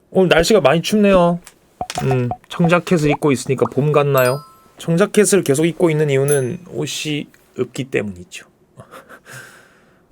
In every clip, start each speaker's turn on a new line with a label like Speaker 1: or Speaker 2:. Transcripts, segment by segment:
Speaker 1: 오늘 날씨가 많이 춥네요. 청자켓을 입고 있으니까 봄 같나요? 청자켓을 계속 입고 있는 이유는 옷이 없기 때문이죠.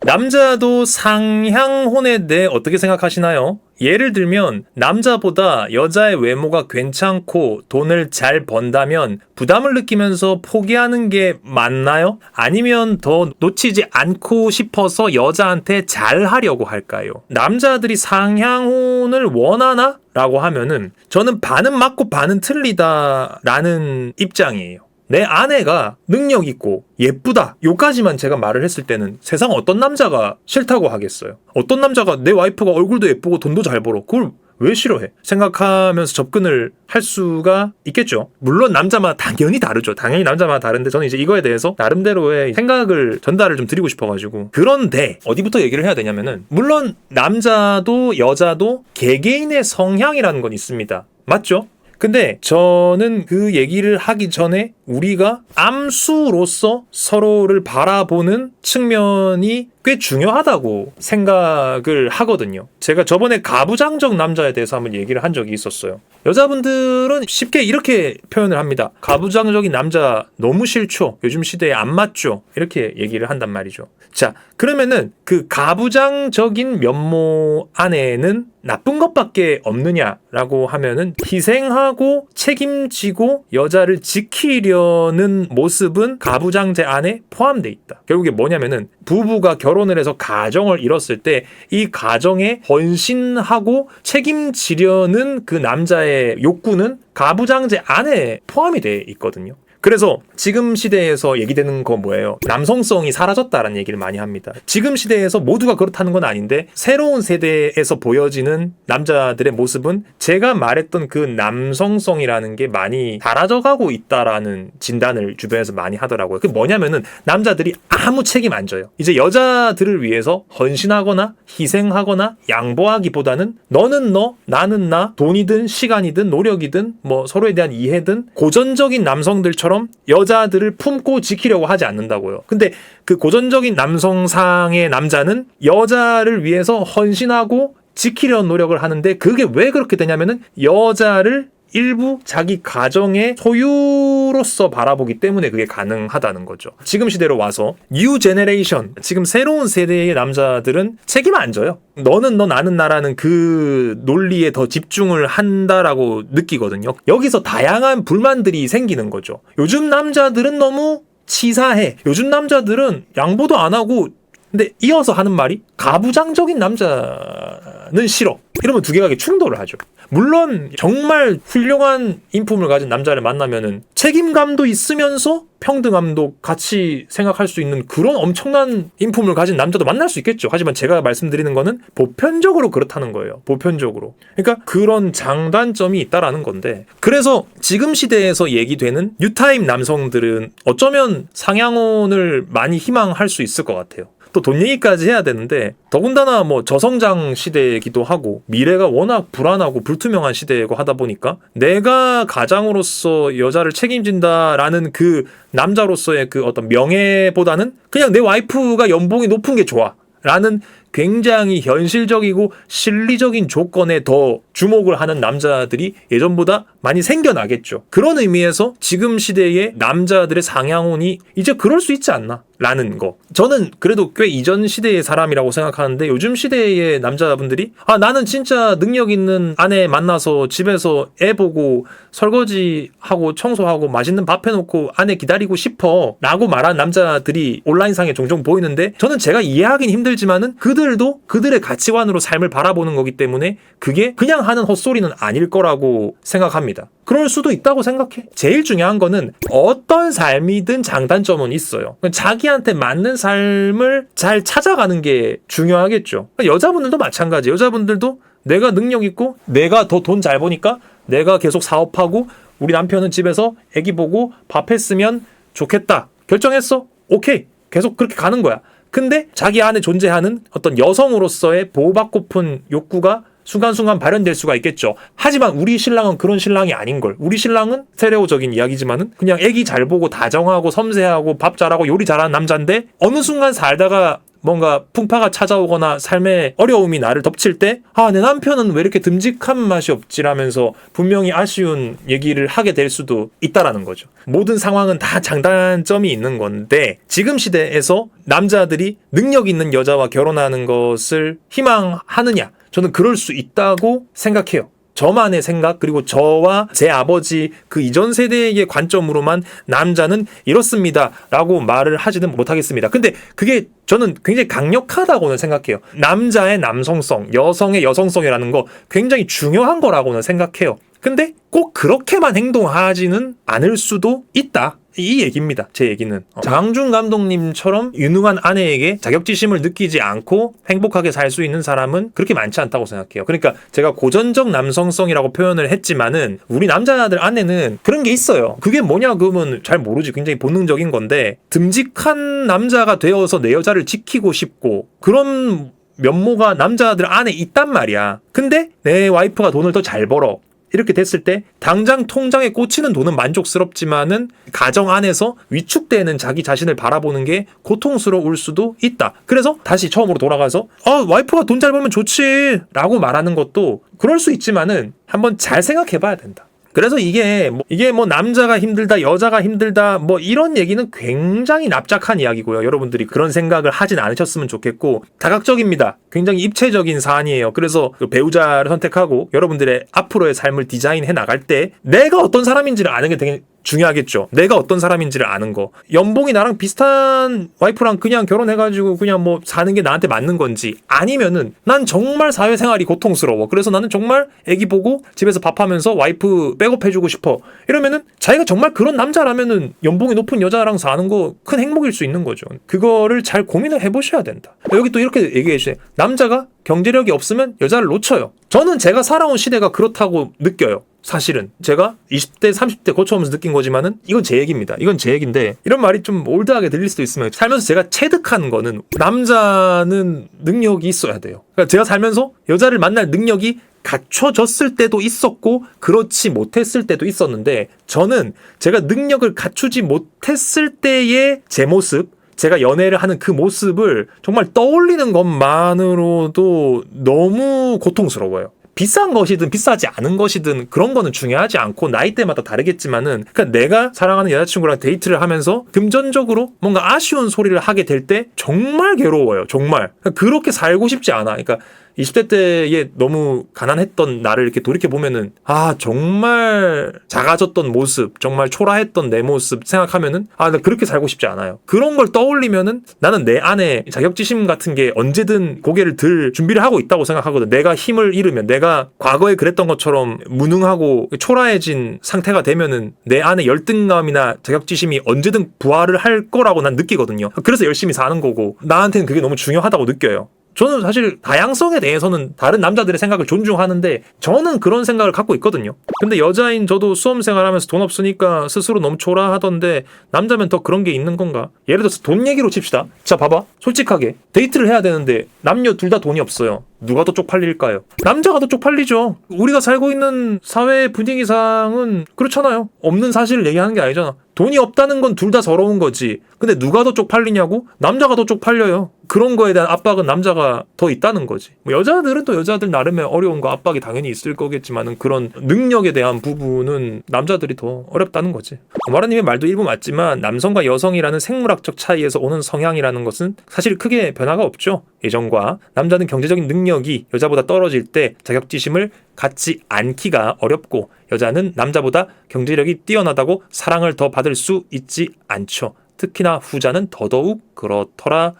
Speaker 1: 남자도 상향혼에 대해 어떻게 생각하시나요? 예를 들면 남자보다 여자의 외모가 괜찮고 돈을 잘 번다면 부담을 느끼면서 포기하는 게 맞나요? 아니면 더 놓치지 않고 싶어서 여자한테 잘하려고 할까요? 남자들이 상향혼을 원하나? 라고 하면은 저는 반은 맞고 반은 틀리다 라는 입장이에요. 내 아내가 능력 있고 예쁘다 요까지만 제가 말을 했을 때는 세상 어떤 남자가 싫다고 하겠어요. 어떤 남자가 내 와이프가 얼굴도 예쁘고 돈도 잘 벌어 그걸 왜 싫어해? 생각하면서 접근을 할 수가 있겠죠. 물론 남자마다 당연히 다르죠. 당연히 남자마다 다른데 저는 이제 이거에 대해서 나름대로의 생각을 전달을 좀 드리고 싶어가지고. 그런데 어디부터 얘기를 해야 되냐면은 물론 남자도 여자도 개개인의 성향이라는 건 있습니다. 맞죠? 근데 저는 그 얘기를 하기 전에 우리가 암수로서 서로를 바라보는 측면이 꽤 중요하다고 생각을 하거든요. 제가 저번에 가부장적 남자에 대해서 한번 얘기를 한 적이 있었어요. 여자분들은 쉽게 이렇게 표현을 합니다. 가부장적인 남자 너무 싫죠. 요즘 시대에 안 맞죠. 이렇게 얘기를 한단 말이죠. 자, 그러면은 그 가부장적인 면모 안에는 나쁜 것밖에 없느냐라고 하면은 희생하고 책임지고 여자를 지키려는 모습은 가부장제 안에 포함되어 있다. 결국에 뭐냐면은 부부가 결혼을 해서 가정을 이뤘을 때 이 가정에 헌신하고 책임지려는 그 남자의 욕구는 가부장제 안에 포함이 되어 있거든요. 그래서 지금 시대에서 얘기되는 건 뭐예요? 남성성이 사라졌다라는 얘기를 많이 합니다. 지금 시대에서 모두가 그렇다는 건 아닌데 새로운 세대에서 보여지는 남자들의 모습은 제가 말했던 그 남성성이라는 게 많이 사라져가고 있다라는 진단을 주변에서 많이 하더라고요. 그게 뭐냐면은 남자들이 아무 책임 안 져요. 이제 여자들을 위해서 헌신하거나 희생하거나 양보하기보다는 너는 너, 나는 나, 돈이든 시간이든 노력이든 뭐 서로에 대한 이해든 고전적인 남성들처럼 여자들을 품고 지키려고 하지 않는다고요. 근데 그 고전적인 남성상의 남자는 여자를 위해서 헌신하고 지키려는 노력을 하는데 그게 왜 그렇게 되냐면은 여자를 일부 자기 가정의 소유로서 바라보기 때문에 그게 가능하다는 거죠. 지금 시대로 와서 뉴 제네레이션, 지금 새로운 세대의 남자들은 책임 안 져요. 너는 너 나는 나라는 그 논리에 더 집중을 한다라고 느끼거든요. 여기서 다양한 불만들이 생기는 거죠. 요즘 남자들은 너무 치사해. 요즘 남자들은 양보도 안 하고 근데 이어서 하는 말이 가부장적인 남자는 싫어. 이러면 두 개가 충돌을 하죠. 물론 정말 훌륭한 인품을 가진 남자를 만나면은 책임감도 있으면서 평등함도 같이 생각할 수 있는 그런 엄청난 인품을 가진 남자도 만날 수 있겠죠. 하지만 제가 말씀드리는 거는 보편적으로 그렇다는 거예요. 보편적으로. 그러니까 그런 장단점이 있다라는 건데 그래서 지금 시대에서 얘기되는 뉴타입 남성들은 어쩌면 상향혼을 많이 희망할 수 있을 것 같아요. 또 돈 얘기까지 해야 되는데 더군다나 뭐 저성장 시대이기도 하고 미래가 워낙 불안하고 불투명한 시대이고 하다 보니까 내가 가장으로서 여자를 책임진다라는 그 남자로서의 그 어떤 명예보다는 그냥 내 와이프가 연봉이 높은 게 좋아 라는 굉장히 현실적이고 실리적인 조건에 더 주목을 하는 남자들이 예전보다 많이 생겨나겠죠. 그런 의미에서 지금 시대의 남자들의 상향혼이 이제 그럴 수 있지 않나 라는 거. 저는 그래도 꽤 이전 시대의 사람이라고 생각하는데 요즘 시대의 남자분들이 나는 진짜 능력 있는 아내 만나서 집에서 애 보고 설거지하고 청소하고 맛있는 밥 해놓고 아내 기다리고 싶어 라고 말하는 남자들이 온라인상에 종종 보이는데 저는 제가 이해하긴 힘들지만은 그들도 그들의 가치관으로 삶을 바라보는 거기 때문에 그게 그냥 하는 헛소리는 아닐 거라고 생각합니다. 그럴 수도 있다고 생각해. 제일 중요한 거는 어떤 삶이든 장단점은 있어요. 자기한테 맞는 삶을 잘 찾아가는 게 중요하겠죠. 여자분들도 마찬가지. 여자분들도 내가 능력 있고 내가 더 돈 잘 버니까 내가 계속 사업하고 우리 남편은 집에서 애기 보고 밥 했으면 좋겠다. 결정했어? 오케이. 계속 그렇게 가는 거야. 근데 자기 안에 존재하는 어떤 여성으로서의 보호받고픈 욕구가 순간순간 발현될 수가 있겠죠. 하지만 우리 신랑은 그런 신랑이 아닌걸. 우리 신랑은 스테레오적인 이야기지만은 그냥 애기 잘 보고 다정하고 섬세하고 밥 잘하고 요리 잘하는 남자인데 어느 순간 살다가 뭔가 풍파가 찾아오거나 삶의 어려움이 나를 덮칠 때 내 남편은 왜 이렇게 듬직한 맛이 없지라면서 분명히 아쉬운 얘기를 하게 될 수도 있다라는 거죠. 모든 상황은 다 장단점이 있는 건데 지금 시대에서 남자들이 능력 있는 여자와 결혼하는 것을 희망하느냐? 저는 그럴 수 있다고 생각해요. 저만의 생각, 그리고 저와 제 아버지 그 이전 세대의 관점으로만 남자는 이렇습니다 라고 말을 하지는 못하겠습니다. 근데 그게 저는 굉장히 강력하다고는 생각해요. 남자의 남성성, 여성의 여성성이라는 거 굉장히 중요한 거라고는 생각해요. 근데 꼭 그렇게만 행동하지는 않을 수도 있다. 이 얘기입니다. 제 얘기는. 장항준 감독님처럼 유능한 아내에게 자격지심을 느끼지 않고 행복하게 살 수 있는 사람은 그렇게 많지 않다고 생각해요. 그러니까 제가 고전적 남성성이라고 표현을 했지만은 우리 남자들 안에는 그런 게 있어요. 그게 뭐냐 그러면 잘 모르지. 굉장히 본능적인 건데 듬직한 남자가 되어서 내 여자를 지키고 싶고 그런 면모가 남자들 안에 있단 말이야. 근데 내 와이프가 돈을 더 잘 벌어. 이렇게 됐을 때 당장 통장에 꽂히는 돈은 만족스럽지만은 가정 안에서 위축되는 자기 자신을 바라보는 게 고통스러울 수도 있다. 그래서 다시 처음으로 돌아가서 와이프가 돈 잘 벌면 좋지 라고 말하는 것도 그럴 수 있지만은 한번 잘 생각해 봐야 된다. 그래서 이게 뭐 남자가 힘들다, 여자가 힘들다, 뭐 이런 얘기는 굉장히 납작한 이야기고요. 여러분들이 그런 생각을 하진 않으셨으면 좋겠고, 다각적입니다. 굉장히 입체적인 사안이에요. 그래서 그 배우자를 선택하고 여러분들의 앞으로의 삶을 디자인해 나갈 때 내가 어떤 사람인지를 아는 게 되게 중요하겠죠. 내가 어떤 사람인지를 아는 거. 연봉이 나랑 비슷한 와이프랑 그냥 결혼해가지고 그냥 뭐 사는 게 나한테 맞는 건지, 아니면은 난 정말 사회생활이 고통스러워. 그래서 나는 정말 애기 보고 집에서 밥하면서 와이프 백업해주고 싶어. 이러면은 자기가 정말 그런 남자라면은 연봉이 높은 여자랑 사는 거 큰 행복일 수 있는 거죠. 그거를 잘 고민을 해보셔야 된다. 여기 또 이렇게 얘기해 주세요. 남자가 경제력이 없으면 여자를 놓쳐요. 저는 제가 살아온 시대가 그렇다고 느껴요. 사실은 제가 20대 30대 거쳐오면서 느낀 거지만은 이건 제 얘기입니다. 이건 제 얘기인데 이런 말이 좀 올드하게 들릴 수도 있으면, 살면서 제가 체득한 거는 남자는 능력이 있어야 돼요. 그러니까 제가 살면서 여자를 만날 능력이 갖춰졌을 때도 있었고 그렇지 못했을 때도 있었는데, 저는 제가 능력을 갖추지 못했을 때의 제 모습, 제가 연애를 하는 그 모습을 정말 떠올리는 것만으로도 너무 고통스러워요. 비싼 것이든 비싸지 않은 것이든 그런 거는 중요하지 않고 나이대마다 다르겠지만은, 그러니까 내가 사랑하는 여자친구랑 데이트를 하면서 금전적으로 뭔가 아쉬운 소리를 하게 될 때 정말 괴로워요. 정말. 그렇게 살고 싶지 않아. 그러니까 20대 때에 너무 가난했던 나를 이렇게 돌이켜보면은 정말 작아졌던 모습, 정말 초라했던 내 모습 생각하면은 나 그렇게 살고 싶지 않아요. 그런 걸 떠올리면은 나는 내 안에 자격지심 같은 게 언제든 고개를 들 준비를 하고 있다고 생각하거든. 내가 힘을 잃으면, 내가 과거에 그랬던 것처럼 무능하고 초라해진 상태가 되면은 내 안에 열등감이나 자격지심이 언제든 부활을 할 거라고 난 느끼거든요. 그래서 열심히 사는 거고, 나한테는 그게 너무 중요하다고 느껴요. 저는 사실 다양성에 대해서는 다른 남자들의 생각을 존중하는데 저는 그런 생각을 갖고 있거든요. 근데 여자인 저도 수험생활하면서 돈 없으니까 스스로 너무 초라하던데, 남자면 더 그런 게 있는 건가? 예를 들어서 돈 얘기로 칩시다. 자, 봐봐. 솔직하게 데이트를 해야 되는데 남녀 둘 다 돈이 없어요. 누가 더 쪽팔릴까요? 남자가 더 쪽팔리죠. 우리가 살고 있는 사회 분위기상은 그렇잖아요. 없는 사실을 얘기하는 게 아니잖아. 돈이 없다는 건 둘 다 서러운 거지. 근데 누가 더 쪽팔리냐고? 남자가 더 쪽팔려요. 그런 거에 대한 압박은 남자가 더 있다는 거지. 여자들은 또 여자들 나름의 어려움과 압박이 당연히 있을 거겠지만은, 그런 능력에 대한 부분은 남자들이 더 어렵다는 거지. 오마라님의 말도 일부 맞지만 남성과 여성이라는 생물학적 차이에서 오는 성향이라는 것은 사실 크게 변화가 없죠. 예전과 남자는 경제적인 능력이 여자보다 떨어질 때 자격지심을 갖지 않기가 어렵고, 여자는 남자보다 경제력이 뛰어나다고 사랑을 더 받을 수 있지 않죠. 특히나 후자는 더더욱 그렇더라고요.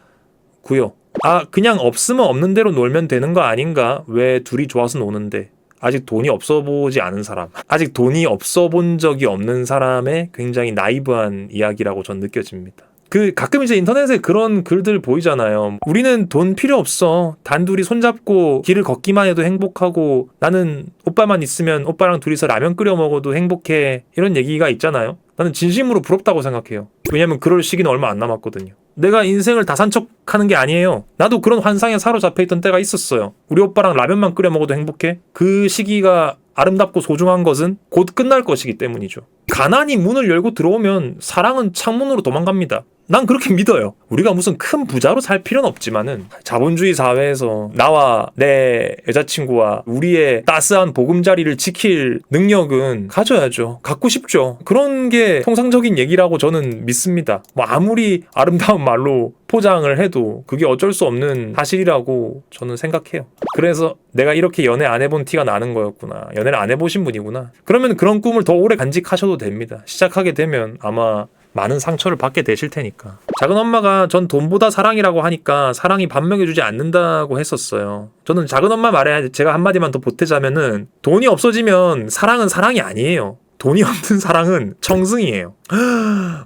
Speaker 1: 그냥 없으면 없는 대로 놀면 되는 거 아닌가? 왜 둘이 좋아서 노는데? 아직 돈이 없어 보지 않은 사람, 아직 돈이 없어 본 적이 없는 사람의 굉장히 나이브한 이야기라고 전 느껴집니다. 가끔 이제 인터넷에 그런 글들 보이잖아요. 우리는 돈 필요 없어. 단둘이 손잡고 길을 걷기만 해도 행복하고, 나는 오빠만 있으면 오빠랑 둘이서 라면 끓여 먹어도 행복해. 이런 얘기가 있잖아요. 나는 진심으로 부럽다고 생각해요. 왜냐면 그럴 시기는 얼마 안 남았거든요. 내가 인생을 다 산 척 하는 게 아니에요. 나도 그런 환상에 사로잡혀 있던 때가 있었어요. 우리 오빠랑 라면만 끓여 먹어도 행복해? 그 시기가 아름답고 소중한 것은 곧 끝날 것이기 때문이죠. 가난이 문을 열고 들어오면 사랑은 창문으로 도망갑니다. 난 그렇게 믿어요. 우리가 무슨 큰 부자로 살 필요는 없지만은 자본주의 사회에서 나와 내 여자친구와 우리의 따스한 보금자리를 지킬 능력은 가져야죠. 갖고 싶죠. 그런 게 통상적인 얘기라고 저는 믿습니다. 뭐 아무리 아름다운 말로 포장을 해도 그게 어쩔 수 없는 사실이라고 저는 생각해요. 그래서 내가 이렇게 연애 안 해본 티가 나는 거였구나. 연애를 안 해보신 분이구나. 그러면 그런 꿈을 더 오래 간직하셔도 됩니다. 시작하게 되면 아마 많은 상처를 받게 되실 테니까. 작은 엄마가 전 돈보다 사랑이라고 하니까 사랑이 밥 먹여주지 않는다고 했었어요. 저는 작은 엄마 말에 제가 한마디만 더 보태자면은 돈이 없어지면 사랑은 사랑이 아니에요. 돈이 없는 사랑은 청승이에요.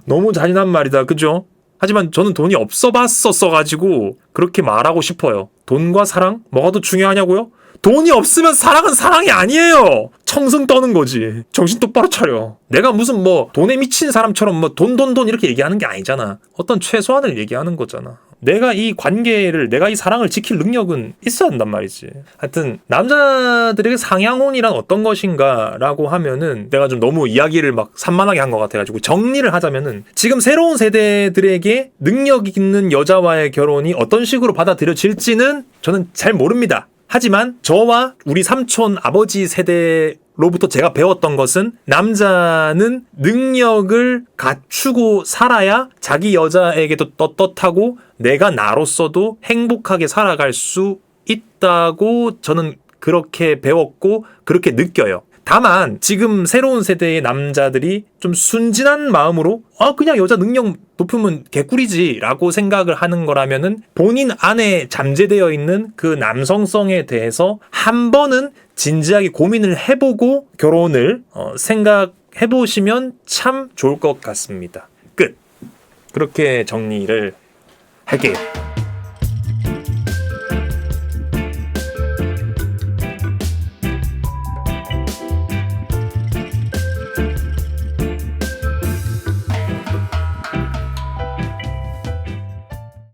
Speaker 1: 너무 잔인한 말이다. 그죠? 하지만 저는 돈이 없어 봤었어가지고 그렇게 말하고 싶어요. 돈과 사랑? 뭐가 더 중요하냐고요? 돈이 없으면 사랑은 사랑이 아니에요. 청승 떠는 거지. 정신 똑바로 차려. 내가 무슨 뭐 돈에 미친 사람처럼 뭐 돈 이렇게 얘기하는 게 아니잖아. 어떤 최소한을 얘기하는 거잖아. 내가 이 관계를, 내가 이 사랑을 지킬 능력은 있어야 한단 말이지. 하여튼 남자들에게 상향혼이란 어떤 것인가 라고 하면은 내가 좀 너무 이야기를 막 산만하게 한 것 같아가지고 정리를 하자면은 지금 새로운 세대들에게 능력 있는 여자와의 결혼이 어떤 식으로 받아들여질지는 저는 잘 모릅니다. 하지만 저와 우리 삼촌 아버지 세대로부터 제가 배웠던 것은 남자는 능력을 갖추고 살아야 자기 여자에게도 떳떳하고 내가 나로서도 행복하게 살아갈 수 있다고 저는 그렇게 배웠고 그렇게 느껴요. 다만 지금 새로운 세대의 남자들이 좀 순진한 마음으로 그냥 여자 능력 높으면 개꿀이지 라고 생각을 하는 거라면은 본인 안에 잠재되어 있는 그 남성성에 대해서 한 번은 진지하게 고민을 해보고 결혼을 생각해보시면 참 좋을 것 같습니다. 끝. 그렇게 정리를 할게요.